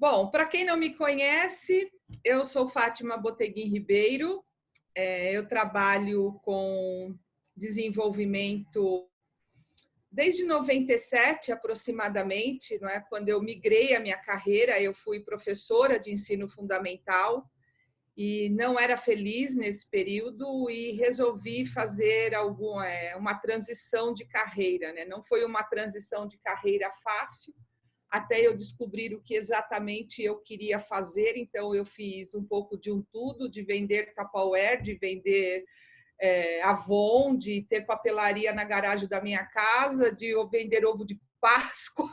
Bom, para quem não me conhece, eu sou Fátima Boteguim Ribeiro, eu trabalho com desenvolvimento desde 97 aproximadamente, não é? Quando eu migrei a minha carreira, eu fui professora de ensino fundamental e não era feliz nesse período e resolvi fazer uma transição de carreira, né? Não foi uma transição de carreira fácil, até eu descobrir o que exatamente eu queria fazer. Então, eu fiz um pouco de um tudo, de vender Tupperware, de vender Avon, de ter papelaria na garagem da minha casa, de vender ovo de Páscoa.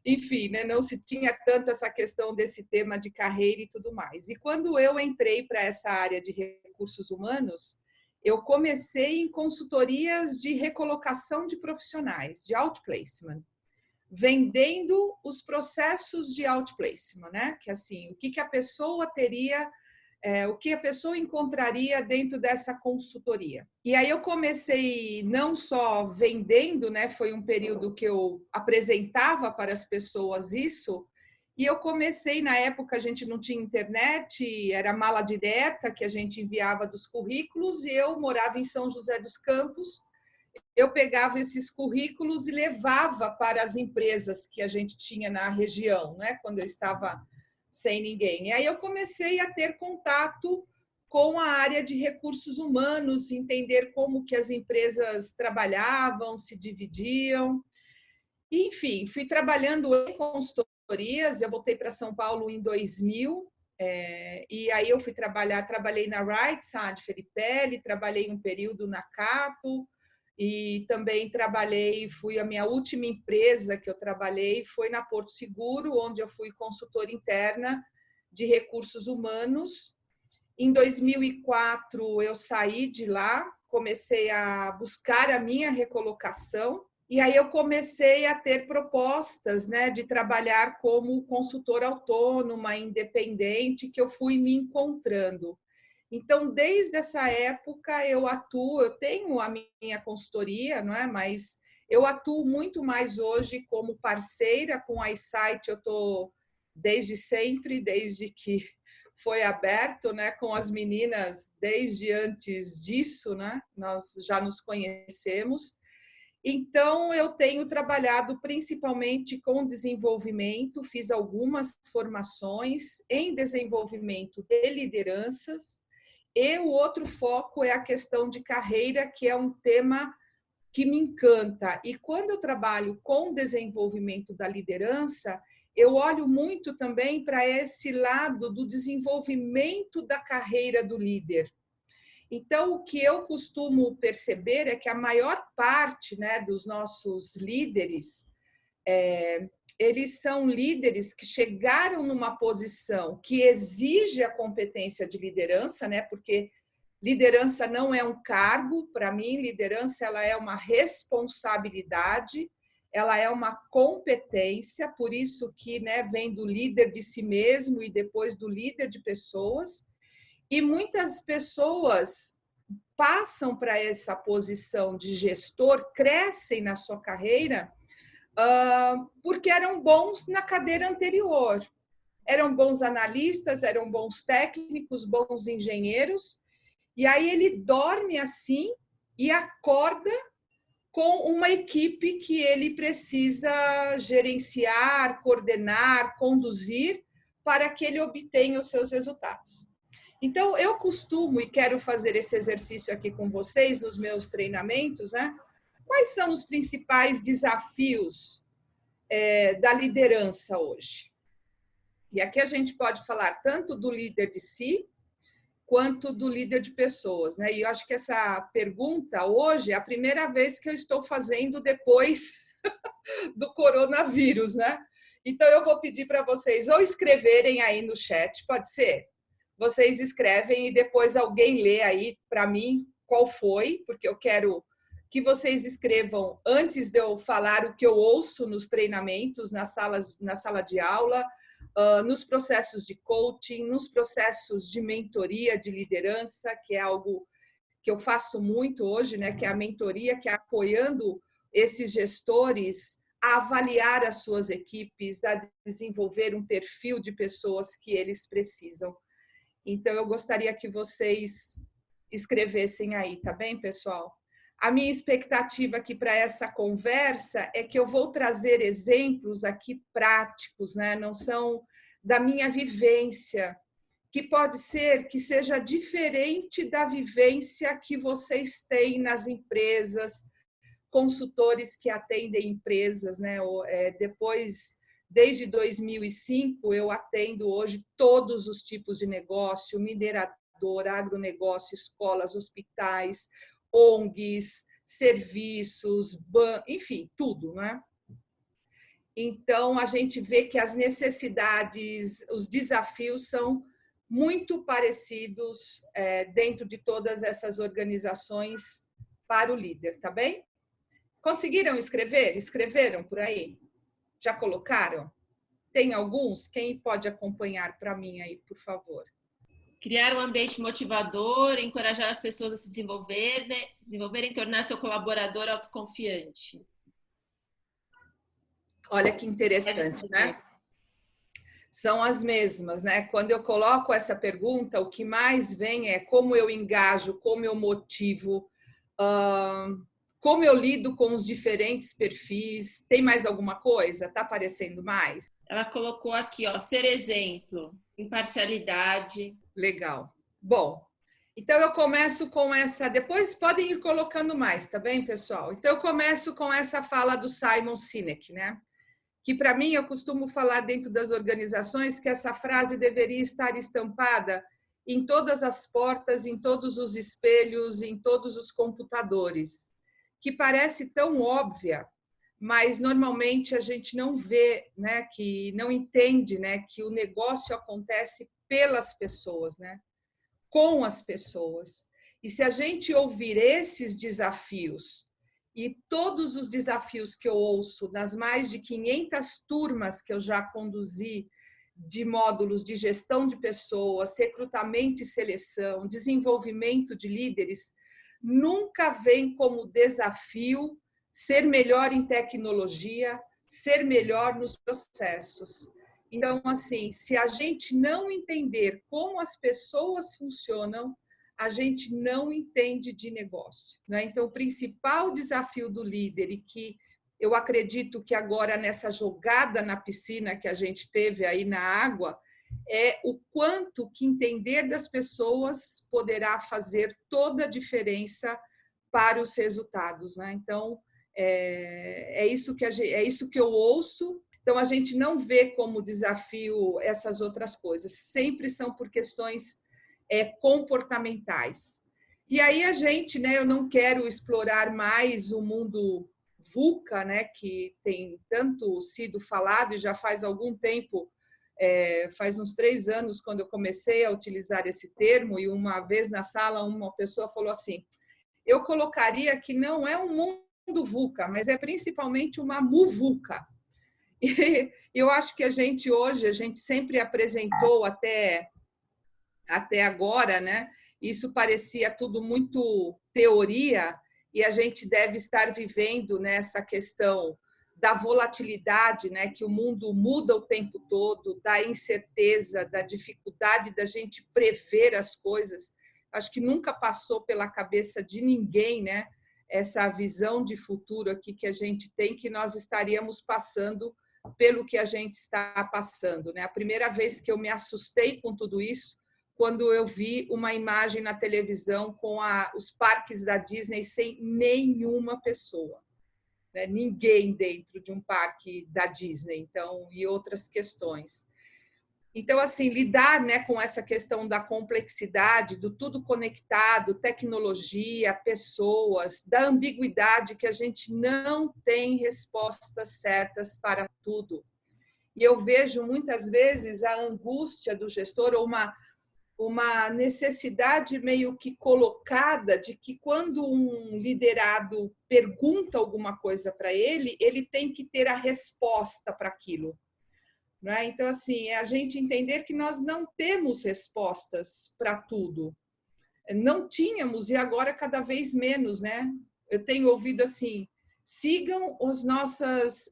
Enfim, né? Não se tinha tanto essa questão desse tema de carreira e tudo mais. E quando eu entrei para essa área de recursos humanos, eu comecei em consultorias de recolocação de profissionais, de outplacement, vendendo os processos de outplacement, né? Que assim, o que a pessoa teria, o que a pessoa encontraria dentro dessa consultoria. E aí eu comecei não só vendendo, né? Foi um período que eu apresentava para as pessoas isso, e eu comecei, na época a gente não tinha internet, era mala direta que a gente enviava dos currículos, e eu morava em São José dos Campos. Eu pegava esses currículos e levava para as empresas que a gente tinha na região, né? Quando eu estava sem ninguém. E aí eu comecei a ter contato com a área de recursos humanos, entender como que as empresas trabalhavam, se dividiam. E, enfim, fui trabalhando em consultorias. Eu voltei para São Paulo em 2000, e aí eu trabalhei na Right Side Felipelli, trabalhei um período na Cato, e também a minha última empresa que eu trabalhei foi na Porto Seguro, onde eu fui consultora interna de recursos humanos. Em 2004 eu saí de lá, comecei a buscar a minha recolocação, e aí eu comecei a ter propostas, né, de trabalhar como consultora autônoma, independente, que eu fui me encontrando. Então, desde essa época, eu tenho a minha consultoria, não é? Mas eu atuo muito mais hoje como parceira com a iSight. Eu estou desde sempre, desde que foi aberto, né? Com as meninas, desde antes disso, né? Nós já nos conhecemos. Então, eu tenho trabalhado principalmente com desenvolvimento, fiz algumas formações em desenvolvimento de lideranças. E o outro foco é a questão de carreira, que é um tema que me encanta. E quando eu trabalho com desenvolvimento da liderança, eu olho muito também para esse lado do desenvolvimento da carreira do líder. Então, o que eu costumo perceber é que a maior parte, né, dos nossos líderes, eles são líderes que chegaram numa posição que exige a competência de liderança, né? Porque liderança não é um cargo, para mim, liderança ela é uma responsabilidade, ela é uma competência, por isso que, né, vem do líder de si mesmo e depois do líder de pessoas. E muitas pessoas passam para essa posição de gestor, crescem na sua carreira, porque eram bons na cadeira anterior. Eram bons analistas, eram bons técnicos, bons engenheiros. E aí ele dorme assim e acorda com uma equipe que ele precisa gerenciar, coordenar, conduzir para que ele obtenha os seus resultados. Então, eu costumo e quero fazer esse exercício aqui com vocês nos meus treinamentos, né? Quais são os principais desafios da liderança hoje? E aqui a gente pode falar tanto do líder de si, quanto do líder de pessoas, né? E eu acho que essa pergunta hoje é a primeira vez que eu estou fazendo depois do coronavírus, né? Então, eu vou pedir para vocês ou escreverem aí no chat, pode ser? Vocês escrevem e depois alguém lê aí para mim qual foi, porque eu quero que vocês escrevam antes de eu falar o que eu ouço nos treinamentos, na sala de aula, nos processos de coaching, nos processos de mentoria, de liderança, que é algo que eu faço muito hoje, né? Que é a mentoria, que é apoiando esses gestores a avaliar as suas equipes, a desenvolver um perfil de pessoas que eles precisam. Então, eu gostaria que vocês escrevessem aí, tá bem, pessoal? A minha expectativa aqui para essa conversa é que eu vou trazer exemplos aqui práticos, né? Não são da minha vivência, que pode ser que seja diferente da vivência que vocês têm nas empresas, consultores que atendem empresas, né? Desde 2005, eu atendo hoje todos os tipos de negócio, minerador, agronegócio, escolas, hospitais, ONGs, serviços, enfim, tudo, né? Então, a gente vê que as necessidades, os desafios são muito parecidos dentro de todas essas organizações para o líder, tá bem? Conseguiram escrever? Escreveram por aí? Já colocaram? Tem alguns? Quem pode acompanhar para mim aí, por favor? Criar um ambiente motivador, encorajar as pessoas a se desenvolverem, tornar seu colaborador autoconfiante. Olha que interessante, né? São as mesmas, né? Quando eu coloco essa pergunta, o que mais vem é como eu engajo, como eu motivo, como eu lido com os diferentes perfis. Tem mais alguma coisa? Está aparecendo mais? Ela colocou aqui, ó, ser exemplo, imparcialidade. Legal. Bom, então eu começo com essa. Depois podem ir colocando mais, tá bem, pessoal? Então eu começo com essa fala do Simon Sinek, né? Que para mim eu costumo falar dentro das organizações que essa frase deveria estar estampada em todas as portas, em todos os espelhos, em todos os computadores, que parece tão óbvia, mas normalmente a gente não vê, né, que não entende, né, que o negócio acontece pelas pessoas, né, com as pessoas. E se a gente ouvir esses desafios e todos os desafios que eu ouço nas mais de 500 turmas que eu já conduzi de módulos de gestão de pessoas, recrutamento e seleção, desenvolvimento de líderes, nunca vem como desafio ser melhor em tecnologia, ser melhor nos processos. Então, assim, se a gente não entender como as pessoas funcionam, a gente não entende de negócio, né? Então, o principal desafio do líder, e que eu acredito que agora nessa jogada na piscina que a gente teve aí na água, é o quanto que entender das pessoas poderá fazer toda a diferença para os resultados, né? Então, é isso que eu ouço. Então, a gente não vê como desafio essas outras coisas, sempre são por questões comportamentais. E aí a gente, né, eu não quero explorar mais o mundo VUCA, né, que tem tanto sido falado e já faz algum tempo, faz uns 3 anos quando eu comecei a utilizar esse termo, e uma vez na sala uma pessoa falou assim, eu colocaria que não é um mundo VUCA, mas é principalmente uma MUVUCA. E eu acho que a gente hoje, a gente sempre apresentou até agora, né? Isso parecia tudo muito teoria, e a gente deve estar vivendo nessa questão da volatilidade, né? Que o mundo muda o tempo todo, da incerteza, da dificuldade da gente prever as coisas. Acho que nunca passou pela cabeça de ninguém, né? Essa visão de futuro aqui que a gente tem, que nós estaríamos passando pelo que a gente está passando, né? A primeira vez que eu me assustei com tudo isso, quando eu vi uma imagem na televisão com os parques da Disney sem nenhuma pessoa, né? Ninguém dentro de um parque da Disney, então, e outras questões. Então, assim, lidar, né, com essa questão da complexidade, do tudo conectado, tecnologia, pessoas, da ambiguidade, que a gente não tem respostas certas para tudo. E eu vejo muitas vezes a angústia do gestor, ou uma necessidade meio que colocada de que quando um liderado pergunta alguma coisa para ele, ele tem que ter a resposta para aquilo. Né? Então, assim, é a gente entender que nós não temos respostas para tudo. Não tínhamos, e agora cada vez menos, né? Eu tenho ouvido assim, sigam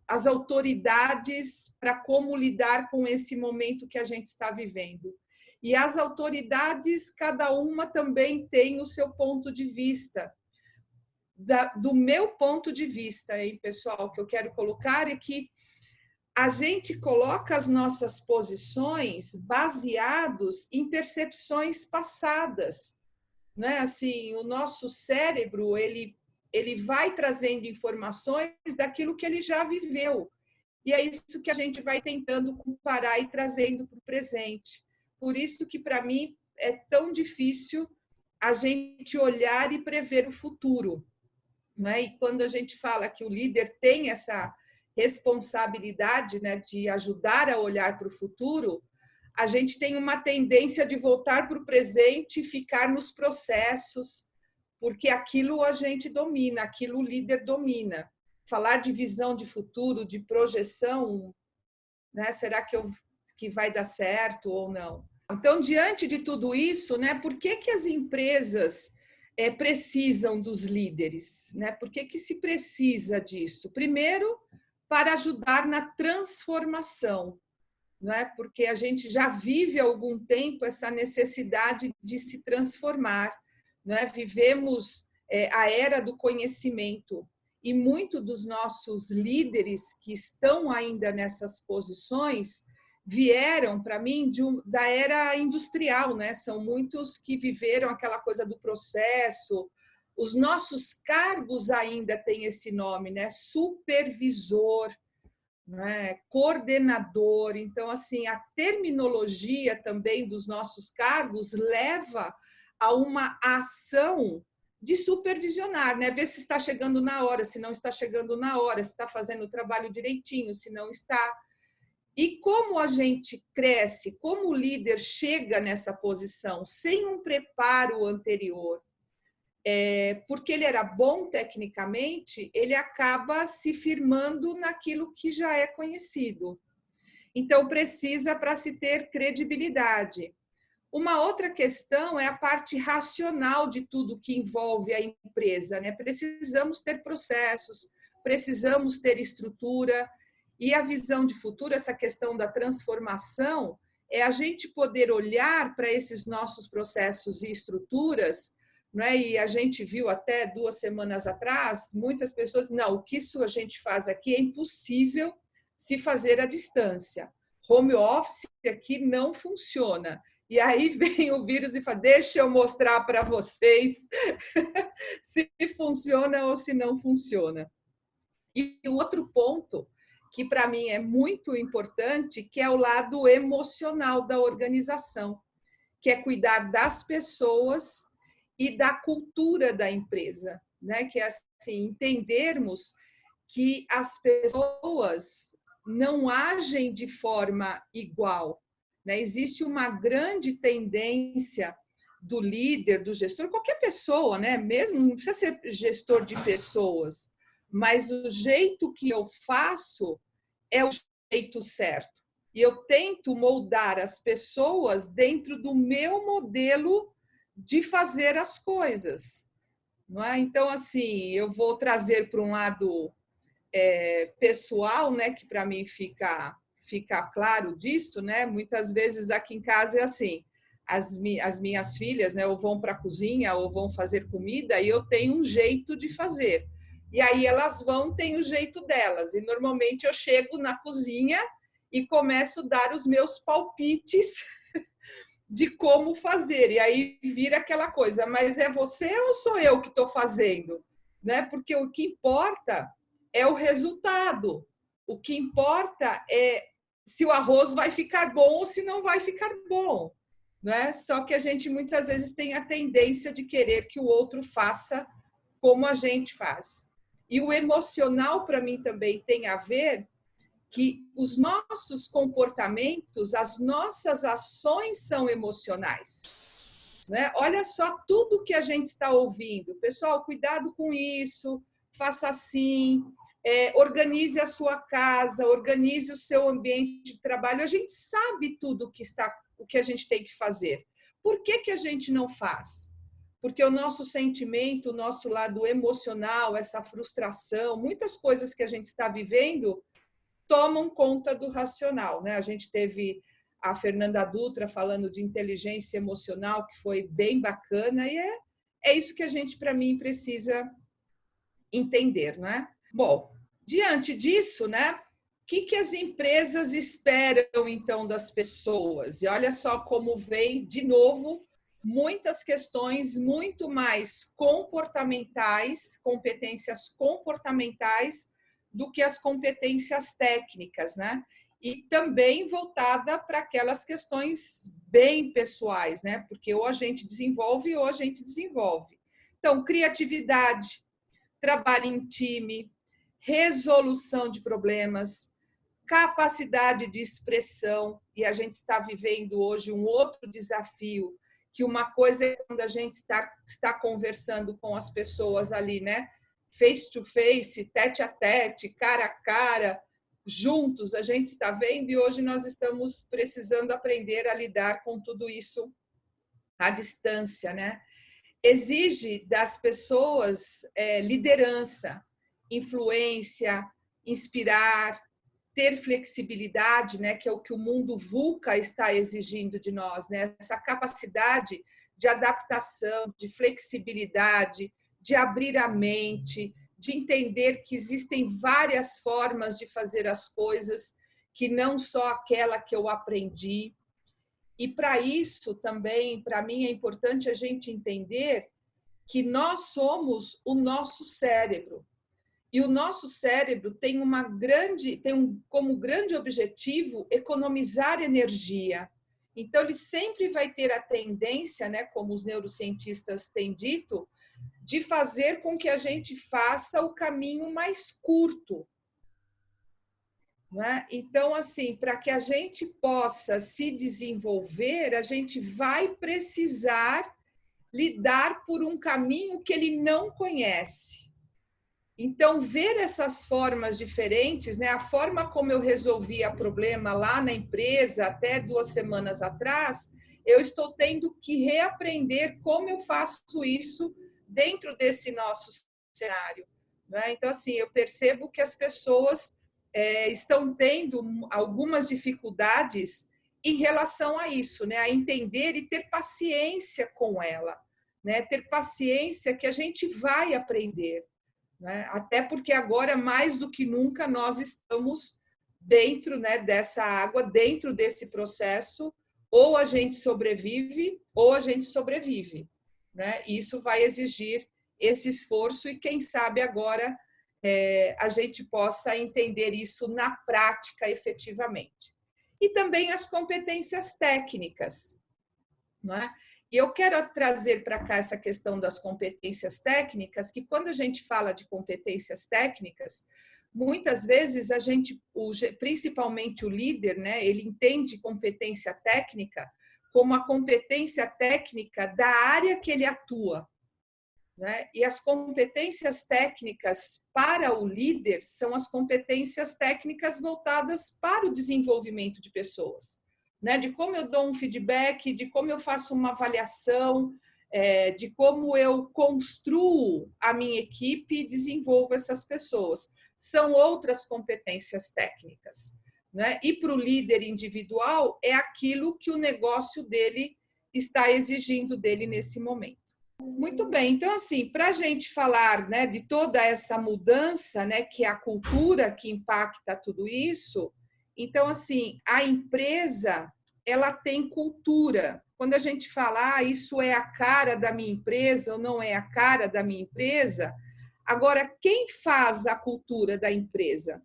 as autoridades para como lidar com esse momento que a gente está vivendo. E as autoridades, cada uma também tem o seu ponto de vista. Do meu ponto de vista, hein, pessoal, que eu quero colocar é que a gente coloca as nossas posições baseados em percepções passadas, né? Assim, o nosso cérebro, ele vai trazendo informações daquilo que ele já viveu. E é isso que a gente vai tentando comparar e trazendo para o presente. Por isso que, para mim, é tão difícil a gente olhar e prever o futuro, né? E quando a gente fala que o líder tem essa responsabilidade, né, de ajudar a olhar para o futuro, a gente tem uma tendência de voltar para o presente e ficar nos processos, porque aquilo a gente domina, aquilo o líder domina. Falar de visão de futuro, de projeção, né, será que vai dar certo ou não? Então, diante de tudo isso, né, por que as empresas precisam dos líderes, né? Por que se precisa disso? Primeiro, para ajudar na transformação, né? Porque a gente já vive há algum tempo essa necessidade de se transformar, né? Vivemos a era do conhecimento e muitos dos nossos líderes que estão ainda nessas posições vieram, para mim, da era industrial, né? São muitos que viveram aquela coisa do processo. Os nossos cargos ainda têm esse nome, né? Supervisor, né? Coordenador. Então, assim, a terminologia também dos nossos cargos leva a uma ação de supervisionar, né? Ver se está chegando na hora, se não está chegando na hora, se está fazendo o trabalho direitinho, se não está. E como a gente cresce, como o líder chega nessa posição sem um preparo anterior, porque ele era bom tecnicamente, ele acaba se firmando naquilo que já é conhecido. Então, precisa para se ter credibilidade. Uma outra questão é a parte racional de tudo que envolve a empresa, né? Precisamos ter processos, precisamos ter estrutura. E a visão de futuro, essa questão da transformação, é a gente poder olhar para esses nossos processos e estruturas, né? E a gente viu até 2 semanas atrás, muitas pessoas, não, o que isso a gente faz aqui é impossível se fazer à distância. Home office aqui não funciona. E aí vem o vírus e fala, deixa eu mostrar para vocês se funciona ou se não funciona. E o outro ponto que para mim é muito importante, que é o lado emocional da organização, que é cuidar das pessoas e da cultura da empresa, né? Que é assim, entendermos que as pessoas não agem de forma igual, né? Existe uma grande tendência do líder, do gestor, qualquer pessoa, né? Mesmo não precisa ser gestor de pessoas, mas o jeito que eu faço é o jeito certo. E eu tento moldar as pessoas dentro do meu modelo de fazer as coisas. Não é? Então, assim, eu vou trazer para um lado pessoal, né, que para mim fica claro disso, né? Muitas vezes aqui em casa é assim, as minhas filhas, né, ou vão para a cozinha ou vão fazer comida e eu tenho um jeito de fazer. E aí elas têm o jeito delas. E normalmente eu chego na cozinha e começo a dar os meus palpites de como fazer. E aí vira aquela coisa, mas é você ou sou eu que estou fazendo? Né? Porque o que importa é o resultado. O que importa é se o arroz vai ficar bom ou se não vai ficar bom. Né? Só que a gente muitas vezes tem a tendência de querer que o outro faça como a gente faz. E o emocional, para mim, também tem a ver que os nossos comportamentos, as nossas ações são emocionais. Né? Olha só tudo que a gente está ouvindo. Pessoal, cuidado com isso, faça assim, organize a sua casa, organize o seu ambiente de trabalho. A gente sabe tudo o que a gente tem que fazer. Por que a gente não faz? porque o nosso sentimento, o nosso lado emocional, essa frustração, muitas coisas que a gente está vivendo tomam conta do racional, né? A gente teve a Fernanda Dutra falando de inteligência emocional, que foi bem bacana, e é isso que a gente, para mim, precisa entender, né? Bom, diante disso, né? O que as empresas esperam, então, das pessoas? E olha só como vem, de novo, muitas questões muito mais comportamentais, competências comportamentais, do que as competências técnicas, né? E também voltada para aquelas questões bem pessoais, né? Porque ou a gente desenvolve ou a gente desenvolve. Então, criatividade, trabalho em time, resolução de problemas, capacidade de expressão, e a gente está vivendo hoje um outro desafio, que uma coisa é quando a gente está conversando com as pessoas ali, né? Face to face, tete a tete, cara a cara, juntos, a gente está vendo, e hoje nós estamos precisando aprender a lidar com tudo isso à distância, né? Exige das pessoas liderança, influência, inspirar, ter flexibilidade, né, que é o que o mundo VUCA está exigindo de nós, né? Essa capacidade de adaptação, de flexibilidade, de abrir a mente, de entender que existem várias formas de fazer as coisas, que não só aquela que eu aprendi. E para isso também, para mim, é importante a gente entender que nós somos o nosso cérebro. E o nosso cérebro tem como grande objetivo economizar energia. Então, ele sempre vai ter a tendência, né, como os neurocientistas têm dito, de fazer com que a gente faça o caminho mais curto. Né? Então, assim, para que a gente possa se desenvolver, a gente vai precisar lidar por um caminho que ele não conhece. Então, ver essas formas diferentes, né? A forma como eu resolvia problema lá na empresa até 2 semanas atrás, eu estou tendo que reaprender como eu faço isso dentro desse nosso cenário. Né? Então, assim, eu percebo que as pessoas estão tendo algumas dificuldades em relação a isso, né? A entender e ter paciência com ela, né? Ter paciência que a gente vai aprender. Né? Até porque agora, mais do que nunca, nós estamos dentro, né, dessa água, dentro desse processo, ou a gente sobrevive, ou a gente sobrevive. Né? E isso vai exigir esse esforço, e quem sabe agora a gente possa entender isso na prática efetivamente. E também as competências técnicas. Não é? E eu quero trazer para cá essa questão das competências técnicas, que quando a gente fala de competências técnicas, muitas vezes a gente, principalmente o líder, né, ele entende competência técnica como a competência técnica da área que ele atua. Né? E as competências técnicas para o líder são as competências técnicas voltadas para o desenvolvimento de pessoas. Né? De como eu dou um feedback, de como eu faço uma avaliação, de como eu construo a minha equipe e desenvolvo essas pessoas. São outras competências técnicas. Né? E para o líder individual, é aquilo que o negócio dele está exigindo dele nesse momento. Muito bem, então assim, para a gente falar, né, de toda essa mudança, né, que é a cultura que impacta tudo isso, então assim, a empresa, ela tem cultura. Quando a gente fala, isso é a cara da minha empresa ou não é a cara da minha empresa, agora quem faz a cultura da empresa?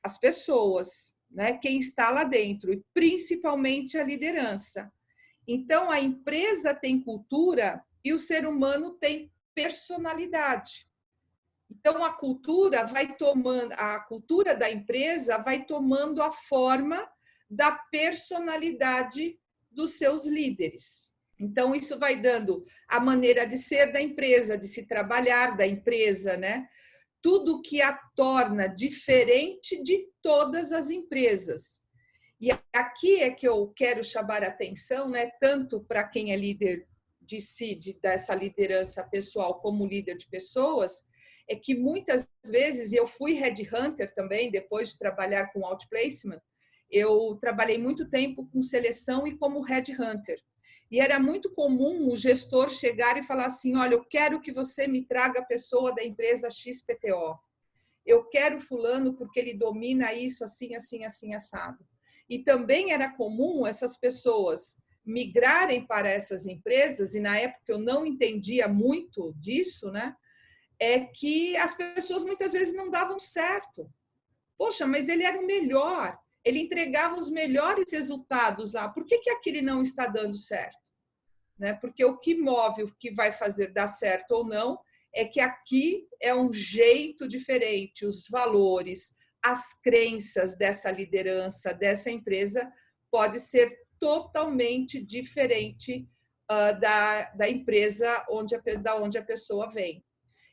As pessoas, né, quem está lá dentro, e principalmente a liderança. Então a empresa tem cultura e o ser humano tem personalidade. Então a cultura da empresa vai tomando a forma da personalidade dos seus líderes. Então isso vai dando a maneira de ser da empresa, de se trabalhar da empresa, né? Tudo que a torna diferente de todas as empresas. E aqui é que eu quero chamar a atenção, né, tanto para quem é líder de si, dessa liderança pessoal como líder de pessoas, é que muitas vezes, e eu fui headhunter também, depois de trabalhar com outplacement, eu trabalhei muito tempo com seleção e como headhunter. E era muito comum o gestor chegar e falar assim, olha, eu quero que você me traga a pessoa da empresa XPTO. Eu quero fulano porque ele domina isso assim, assim, assim, assado. E também era comum essas pessoas migrarem para essas empresas, e na época eu não entendia muito disso, né? É que as pessoas muitas vezes não davam certo. Poxa, mas ele era o melhor, ele entregava os melhores resultados lá, por que aquele não está dando certo? Né? Porque o que move, o que vai fazer dar certo ou não, é que aqui é um jeito diferente, os valores, as crenças dessa liderança, dessa empresa, pode ser totalmente diferente da empresa da onde a pessoa vem.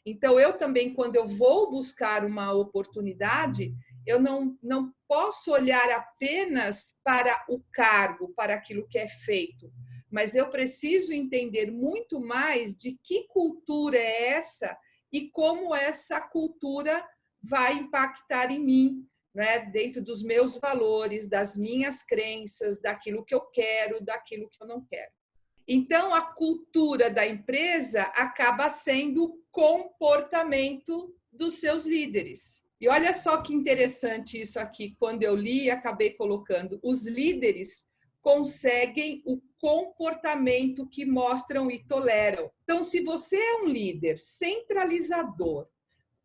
Então, eu também, quando eu vou buscar uma oportunidade, eu não posso olhar apenas para o cargo, para aquilo que é feito, mas eu preciso entender muito mais de que cultura é essa e como essa cultura vai impactar em mim, né? Dentro dos meus valores, das minhas crenças, daquilo que eu quero, daquilo que eu não quero. Então, a cultura da empresa acaba sendo o comportamento dos seus líderes. E olha só que interessante isso aqui. Quando eu li, acabei colocando: os líderes conseguem o comportamento que mostram e toleram. Então, se você é um líder centralizador,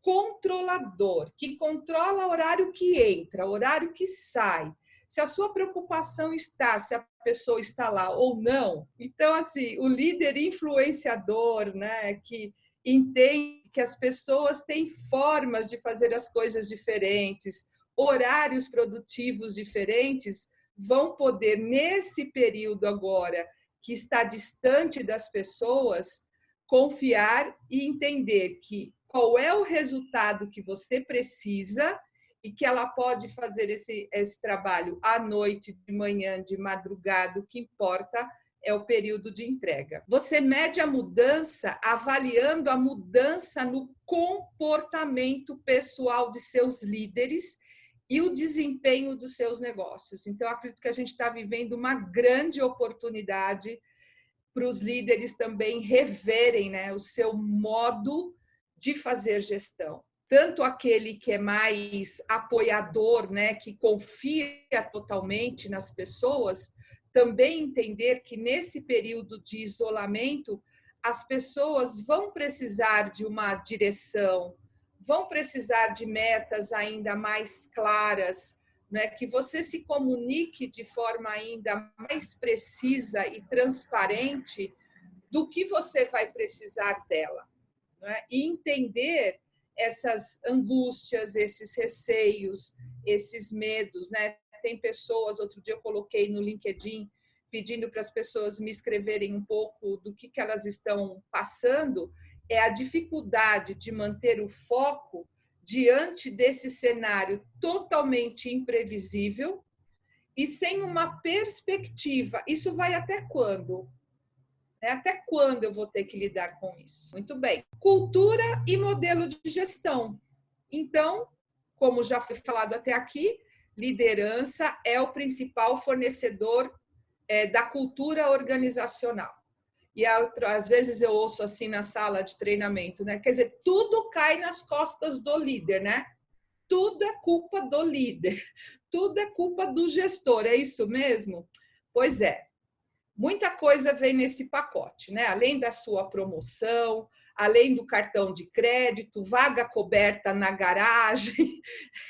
controlador, que controla o horário que entra, o horário que sai, se a sua preocupação está se a pessoa está lá ou não, então, assim, o líder influenciador, né, que entende que as pessoas têm formas de fazer as coisas diferentes, horários produtivos diferentes, vão poder, nesse período agora, que está distante das pessoas, confiar e entender que qual é o resultado que você precisa e que ela pode fazer esse trabalho à noite, de manhã, de madrugada, o que importa é o período de entrega. Você mede a mudança avaliando a mudança no comportamento pessoal de seus líderes e o desempenho dos seus negócios. Então, eu acredito que a gente está vivendo uma grande oportunidade para os líderes também reverem, né, o seu modo de fazer gestão. Tanto aquele que é mais apoiador, né, que confia totalmente nas pessoas, também entender que nesse período de isolamento, as pessoas vão precisar de uma direção, vão precisar de metas ainda mais claras, né, que você se comunique de forma ainda mais precisa e transparente do que você vai precisar dela, né? E entender essas angústias, esses receios, esses medos, né? Tem pessoas, outro dia eu coloquei no LinkedIn, pedindo para as pessoas me escreverem um pouco do que elas estão passando, é a dificuldade de manter o foco diante desse cenário totalmente imprevisível e sem uma perspectiva. Isso vai até quando? Até quando eu vou ter que lidar com isso? Muito bem. Cultura e modelo de gestão. Então, como já foi falado até aqui, liderança é o principal fornecedor da cultura organizacional. E às vezes eu ouço assim na sala de treinamento, né? Quer dizer, tudo cai nas costas do líder, né? Tudo é culpa do líder, tudo é culpa do gestor, é isso mesmo? Pois é, muita coisa vem nesse pacote, né? Além da sua promoção, além do cartão de crédito, vaga coberta na garagem,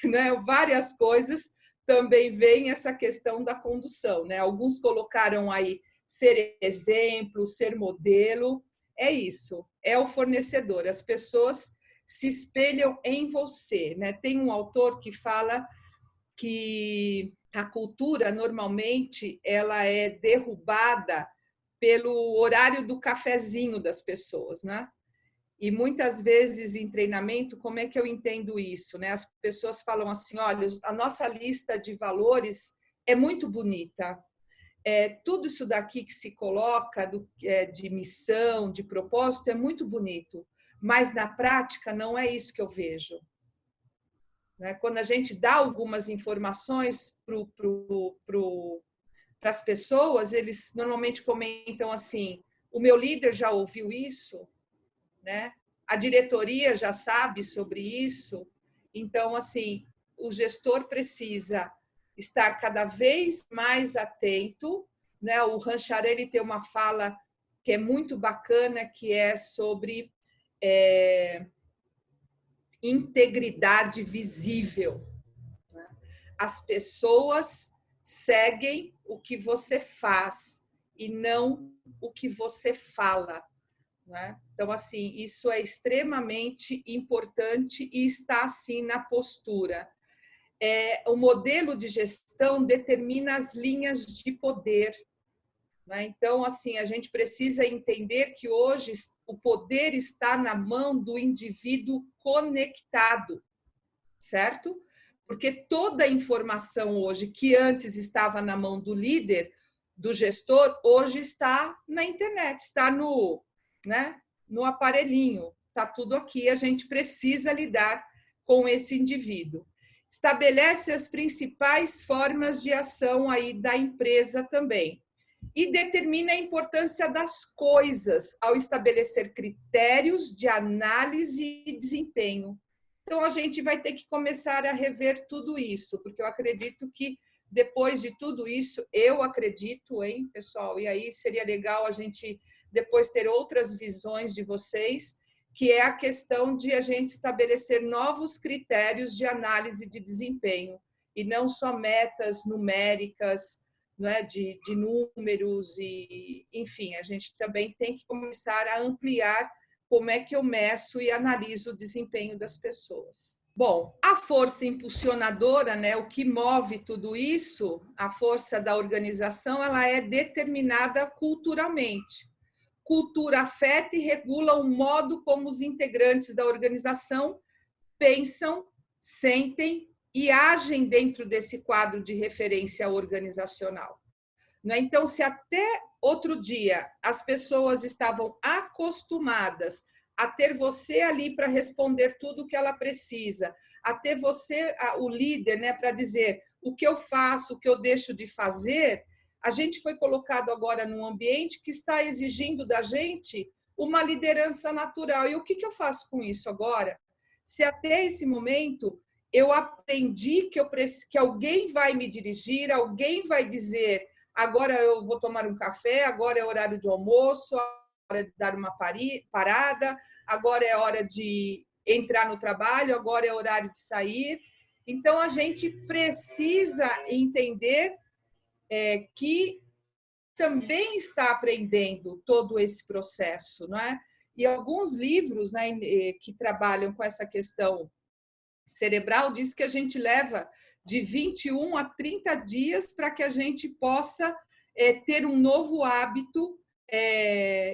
né? Várias coisas, também vem essa questão da condução, né? Alguns colocaram aí ser exemplo, ser modelo, é isso, é o fornecedor. As pessoas se espelham em você, né? Tem um autor que fala que a cultura normalmente ela é derrubada pelo horário do cafezinho das pessoas, né? E muitas vezes em treinamento, como é que eu entendo isso, né? As pessoas falam assim, olha, a nossa lista de valores é muito bonita. tudo isso daqui que se coloca de missão, de propósito, é muito bonito, mas na prática não é isso que eu vejo. Né? Quando a gente dá algumas informações para as pessoas, eles normalmente comentam assim: o meu líder já ouviu isso, né? A diretoria já sabe sobre isso. Então, assim, o gestor precisa estar cada vez mais atento, né? O Rancharelli tem uma fala que é muito bacana, que é sobre integridade visível. As pessoas seguem o que você faz e não o que você fala. Né? Então, assim, isso é extremamente importante e está, assim, na postura. O modelo de gestão determina as linhas de poder. Né? Então, assim, a gente precisa entender que hoje o poder está na mão do indivíduo conectado, certo? Porque toda a informação hoje que antes estava na mão do líder, do gestor, hoje está na internet, está no aparelhinho, está tudo aqui, a gente precisa lidar com esse indivíduo. Estabelece as principais formas de ação aí da empresa também. E determina a importância das coisas ao estabelecer critérios de análise e desempenho. Então, a gente vai ter que começar a rever tudo isso, porque eu acredito que depois de tudo isso, eu acredito, hein, pessoal, e aí seria legal a gente depois ter outras visões de vocês, que é a questão de a gente estabelecer novos critérios de análise de desempenho, e não só metas numéricas, né, de números, e, enfim, a gente também tem que começar a ampliar como é que eu meço e analiso o desempenho das pessoas. Bom, a força impulsionadora, né, o que move tudo isso, a força da organização, ela é determinada culturalmente. Cultura afeta e regula o modo como os integrantes da organização pensam, sentem e agem dentro desse quadro de referência organizacional. Então, se até outro dia as pessoas estavam acostumadas a ter você ali para responder tudo o que ela precisa, a ter você, o líder, né, para dizer o que eu faço, o que eu deixo de fazer, a gente foi colocado agora num ambiente que está exigindo da gente uma liderança natural. E o que eu faço com isso agora? Se até esse momento eu aprendi que alguém vai me dirigir, alguém vai dizer: agora eu vou tomar um café, agora é horário de almoço, agora é de dar uma parada, agora é hora de entrar no trabalho, agora é horário de sair. Então, a gente precisa entender que também está aprendendo todo esse processo, não é? E alguns livros, né, que trabalham com essa questão cerebral diz que a gente leva de 21 a 30 dias para que a gente possa ter um novo hábito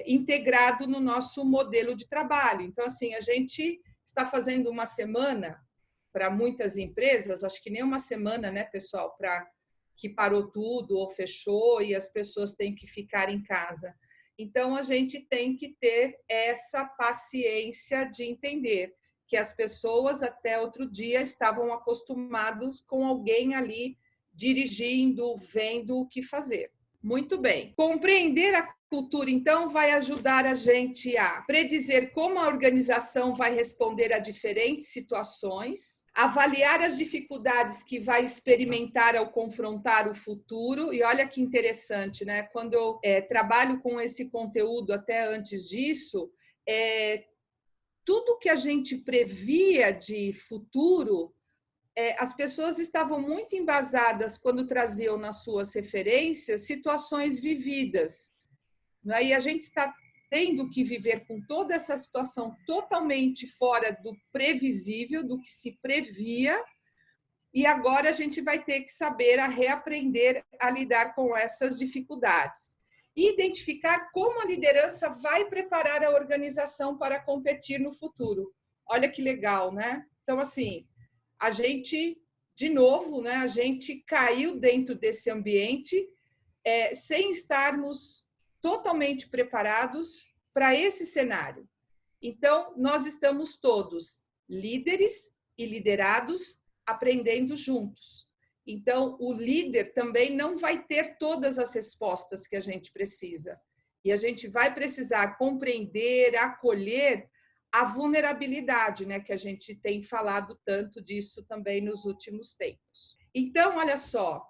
integrado no nosso modelo de trabalho. Então, assim, a gente está fazendo uma semana para muitas empresas, acho que nem uma semana, né, pessoal, para que parou tudo ou fechou e as pessoas têm que ficar em casa. Então, a gente tem que ter essa paciência de entender que as pessoas até outro dia estavam acostumados com alguém ali dirigindo, vendo o que fazer. Muito bem. Compreender a cultura, então, vai ajudar a gente a predizer como a organização vai responder a diferentes situações, avaliar as dificuldades que vai experimentar ao confrontar o futuro. E olha que interessante, né? Quando eu trabalho com esse conteúdo até antes disso, tudo que a gente previa de futuro, as pessoas estavam muito embasadas quando traziam nas suas referências situações vividas. E a gente está tendo que viver com toda essa situação totalmente fora do previsível, do que se previa, e agora a gente vai ter que saber a reaprender a lidar com essas dificuldades. E identificar como a liderança vai preparar a organização para competir no futuro. Olha que legal, né? Então, assim, a gente, de novo, né, a gente caiu dentro desse ambiente sem estarmos totalmente preparados para esse cenário. Então, nós estamos todos líderes e liderados aprendendo juntos. Então, o líder também não vai ter todas as respostas que a gente precisa. E a gente vai precisar compreender, acolher a vulnerabilidade, né, que a gente tem falado tanto disso também nos últimos tempos. Então, olha só,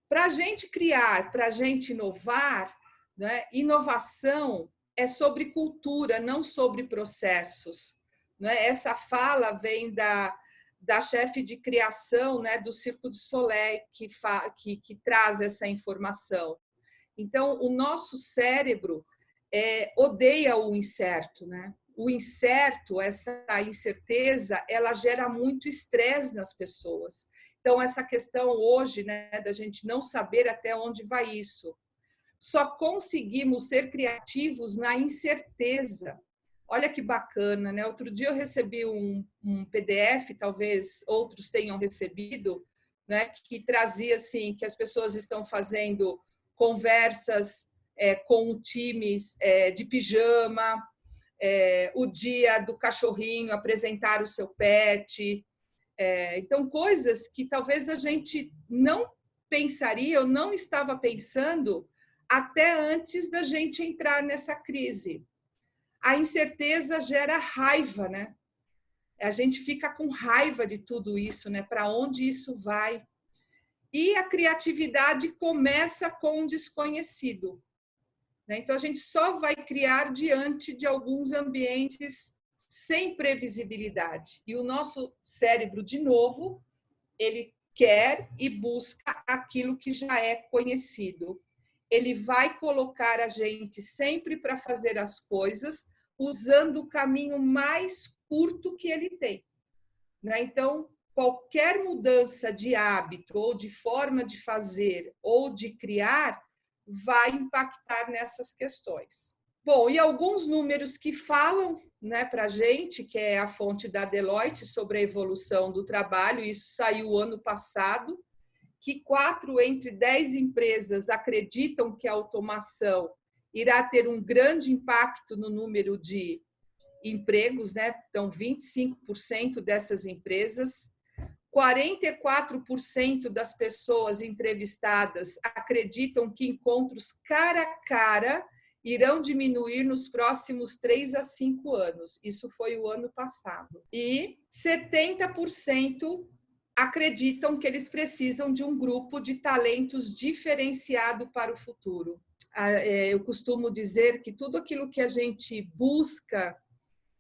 para a gente criar, para a gente inovar, né, inovação é sobre cultura, não sobre processos. Né? Essa fala vem da chefe de criação, né, do Cirque du Soleil, que traz essa informação. Então, o nosso cérebro odeia o incerto, né? O incerto, essa incerteza, ela gera muito estresse nas pessoas. Então, essa questão hoje, né, da gente não saber até onde vai isso. Só conseguimos ser criativos na incerteza. Olha que bacana, né? Outro dia eu recebi um PDF, talvez outros tenham recebido, né, que trazia assim que as pessoas estão fazendo conversas com times de pijama, o dia do cachorrinho, apresentar o seu pet. Então, coisas que talvez a gente não pensaria ou não estava pensando até antes da gente entrar nessa crise. A incerteza gera raiva, né? A gente fica com raiva de tudo isso, né? Para onde isso vai? E a criatividade começa com o desconhecido. Né? Então, a gente só vai criar diante de alguns ambientes sem previsibilidade. E o nosso cérebro, de novo, ele quer e busca aquilo que já é conhecido. Ele vai colocar a gente sempre para fazer as coisas usando o caminho mais curto que ele tem. Né? Então, qualquer mudança de hábito ou de forma de fazer ou de criar vai impactar nessas questões. Bom, e alguns números que falam, né, para a gente, que é a fonte da Deloitte sobre a evolução do trabalho, isso saiu ano passado, que 4 entre 10 empresas acreditam que a automação irá ter um grande impacto no número de empregos, né? Então, 25% dessas empresas, 44% das pessoas entrevistadas acreditam que encontros cara a cara irão diminuir nos próximos 3 a 5 anos. Isso foi o ano passado. E 70% acreditam que eles precisam de um grupo de talentos diferenciado para o futuro. Eu costumo dizer que tudo aquilo que a gente busca,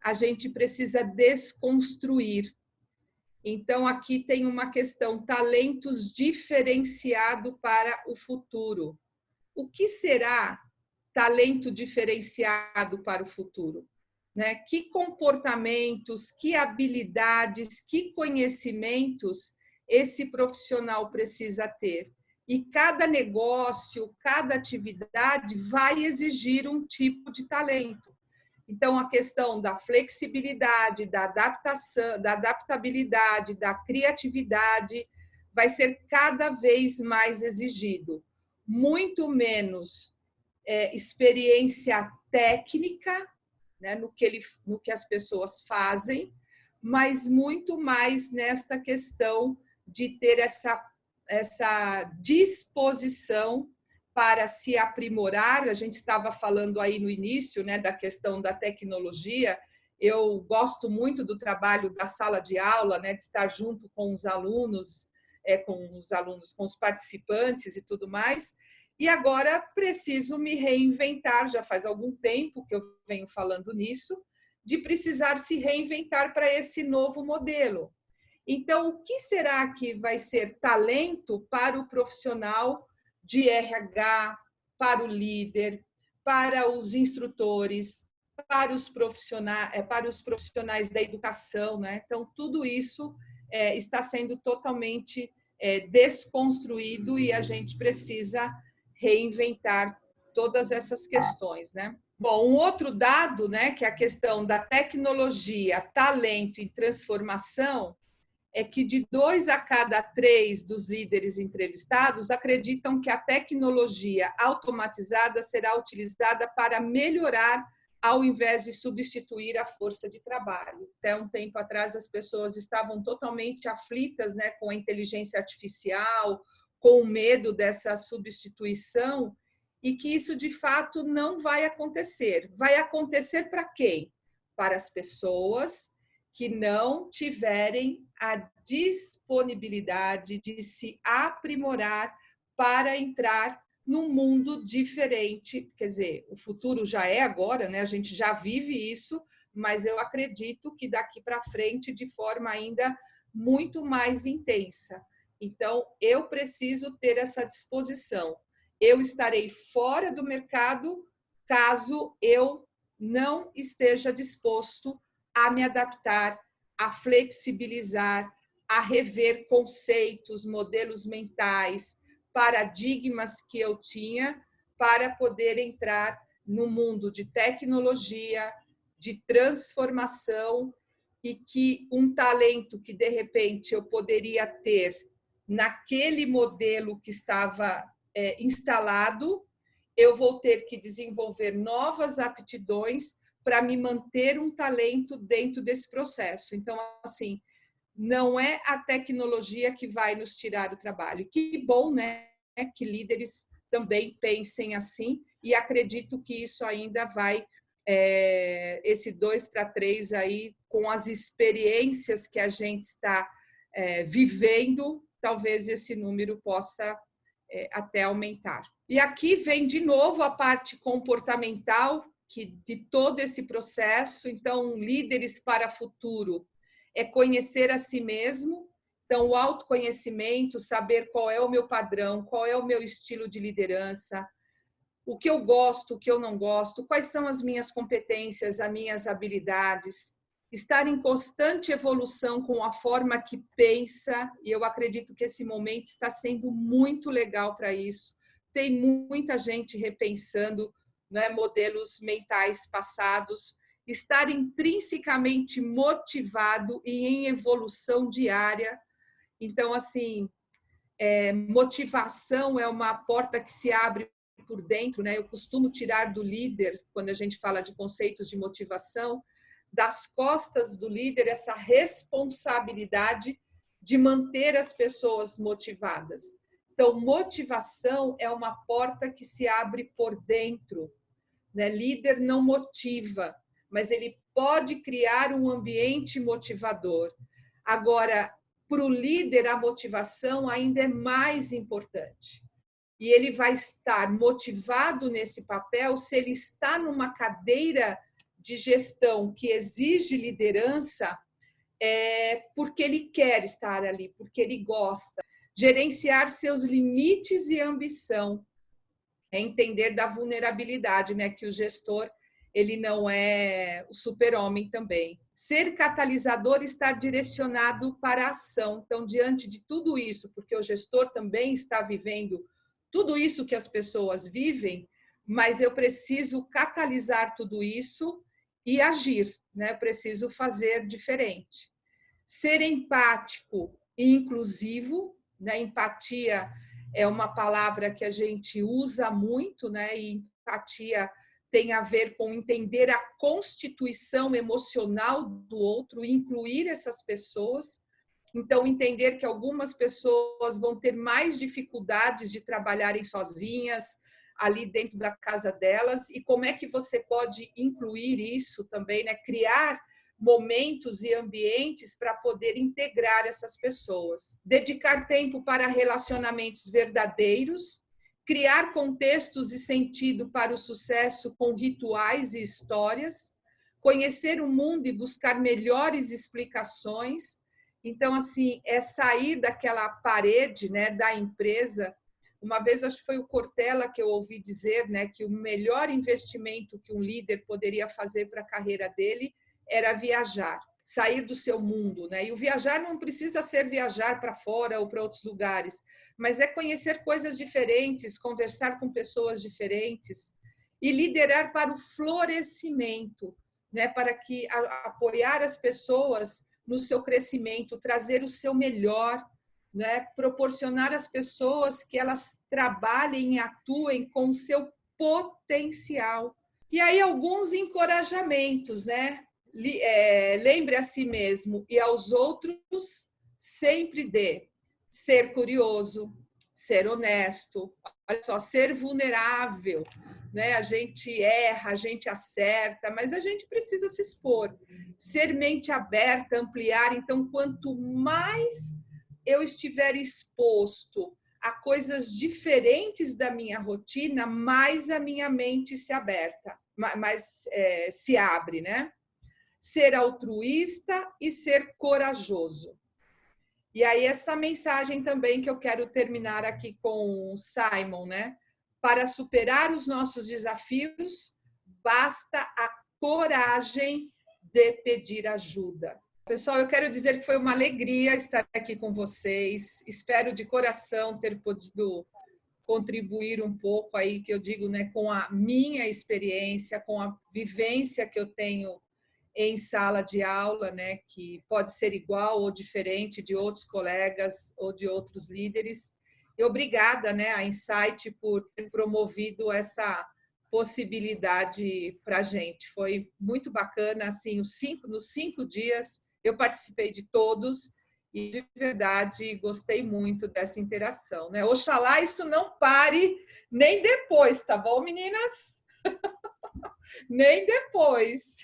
a gente precisa desconstruir. Então, aqui tem uma questão, talentos diferenciado para o futuro. O que será talento diferenciado para o futuro? Né? Que comportamentos, que habilidades, que conhecimentos esse profissional precisa ter? E cada negócio, cada atividade vai exigir um tipo de talento. Então, a questão da flexibilidade, da adaptação, da adaptabilidade, da criatividade vai ser cada vez mais exigido. Muito menos experiência técnica, né, no que as pessoas fazem, mas muito mais nesta questão de ter essa disposição para se aprimorar. A gente estava falando aí no início, né, da questão da tecnologia. Eu gosto muito do trabalho da sala de aula, né, de estar junto com os alunos, com os participantes e tudo mais. E agora preciso me reinventar, já faz algum tempo que eu venho falando nisso, de precisar se reinventar para esse novo modelo. Então, o que será que vai ser talento para o profissional de RH, para o líder, para os instrutores, para os profissionais da educação, né? Então, tudo isso está sendo totalmente desconstruído e a gente precisa reinventar todas essas questões, né? Bom, um outro dado, né, que é a questão da tecnologia, talento e transformação, é que de 2 a cada 3 dos líderes entrevistados acreditam que a tecnologia automatizada será utilizada para melhorar ao invés de substituir a força de trabalho. Até um tempo atrás, as pessoas estavam totalmente aflitas, né, com a inteligência artificial, com o medo dessa substituição, e que isso, de fato, não vai acontecer. Vai acontecer para quem? Para as pessoas que não tiverem a disponibilidade de se aprimorar para entrar num mundo diferente. Quer dizer, o futuro já é agora, né? A gente já vive isso, mas eu acredito que daqui para frente, de forma ainda muito mais intensa. Então, eu preciso ter essa disposição. Eu estarei fora do mercado caso eu não esteja disposto a me adaptar, a flexibilizar, a rever conceitos, modelos mentais, paradigmas que eu tinha para poder entrar no mundo de tecnologia, de transformação, e que um talento que, de repente, eu poderia ter naquele modelo que estava instalado, eu vou ter que desenvolver novas aptidões para me manter um talento dentro desse processo. Então, assim, não é a tecnologia que vai nos tirar o trabalho. Que bom, né, que líderes também pensem assim, e acredito que isso ainda vai, esse 2 para 3 aí, com as experiências que a gente está vivendo, talvez esse número possa até aumentar. E aqui vem de novo a parte comportamental de todo esse processo. Então, líderes para o futuro é conhecer a si mesmo. Então, o autoconhecimento, saber qual é o meu padrão, qual é o meu estilo de liderança, o que eu gosto, o que eu não gosto, quais são as minhas competências, as minhas habilidades, estar em constante evolução com a forma que pensa, e eu acredito que esse momento está sendo muito legal para isso. Tem muita gente repensando, né, modelos mentais passados, estar intrinsecamente motivado e em evolução diária. Então, assim, motivação é uma porta que se abre por dentro, né? Eu costumo tirar do líder, quando a gente fala de conceitos de motivação, das costas do líder essa responsabilidade de manter as pessoas motivadas. Então, motivação é uma porta que se abre por dentro, né? Líder não motiva, mas ele pode criar um ambiente motivador. Agora, para o líder, a motivação ainda é mais importante. E ele vai estar motivado nesse papel se ele está numa cadeira de gestão que exige liderança, porque ele quer estar ali, porque ele gosta. Gerenciar seus limites e ambição. É entender da vulnerabilidade, né? Que o gestor ele não é o super-homem também. Ser catalisador, estar direcionado para a ação. Então, diante de tudo isso, porque o gestor também está vivendo tudo isso que as pessoas vivem, mas eu preciso catalisar tudo isso e agir, né? Eu preciso fazer diferente. Ser empático e inclusivo, né? Empatia é uma palavra que a gente usa muito, né? E empatia tem a ver com entender a constituição emocional do outro, incluir essas pessoas. Então, entender que algumas pessoas vão ter mais dificuldades de trabalharem sozinhas, ali dentro da casa delas, e como é que você pode incluir isso também, né? Criar momentos e ambientes para poder integrar essas pessoas. Dedicar tempo para relacionamentos verdadeiros, criar contextos e sentido para o sucesso com rituais e histórias, conhecer o mundo e buscar melhores explicações. Então, assim, é sair daquela parede, né, da empresa. Uma vez, acho que foi o Cortella que eu ouvi dizer, né, que o melhor investimento que um líder poderia fazer para a carreira dele era viajar, sair do seu mundo, né? E o viajar não precisa ser viajar para fora ou para outros lugares, mas é conhecer coisas diferentes, conversar com pessoas diferentes e liderar para o florescimento, né? Para que apoiar as pessoas no seu crescimento, trazer o seu melhor, né? Proporcionar às pessoas que elas trabalhem e atuem com o seu potencial. E aí alguns encorajamentos, né? Lembre a si mesmo e aos outros sempre de ser curioso, ser honesto, olha só, ser vulnerável, né? A gente erra, a gente acerta, mas a gente precisa se expor, ser mente aberta, ampliar. Então, quanto mais eu estiver exposto a coisas diferentes da minha rotina, mais a minha mente se aberta, mais se abre, né? Ser altruísta e ser corajoso. E aí essa mensagem também que eu quero terminar aqui com o Simon, né? Para superar os nossos desafios, basta a coragem de pedir ajuda. Pessoal, eu quero dizer que foi uma alegria estar aqui com vocês. Espero de coração ter podido contribuir um pouco aí, que eu digo, né, com a minha experiência, com a vivência que eu tenho em sala de aula, né, que pode ser igual ou diferente de outros colegas ou de outros líderes. E obrigada, né, a Insight por ter promovido essa possibilidade para a gente. Foi muito bacana, assim, nos 5 dias eu participei de todos e, de verdade, gostei muito dessa interação, né? Oxalá isso não pare nem depois, tá bom, meninas? Nem depois.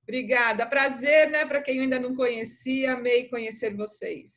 Obrigada. Prazer, né? Para quem ainda não conhecia, amei conhecer vocês.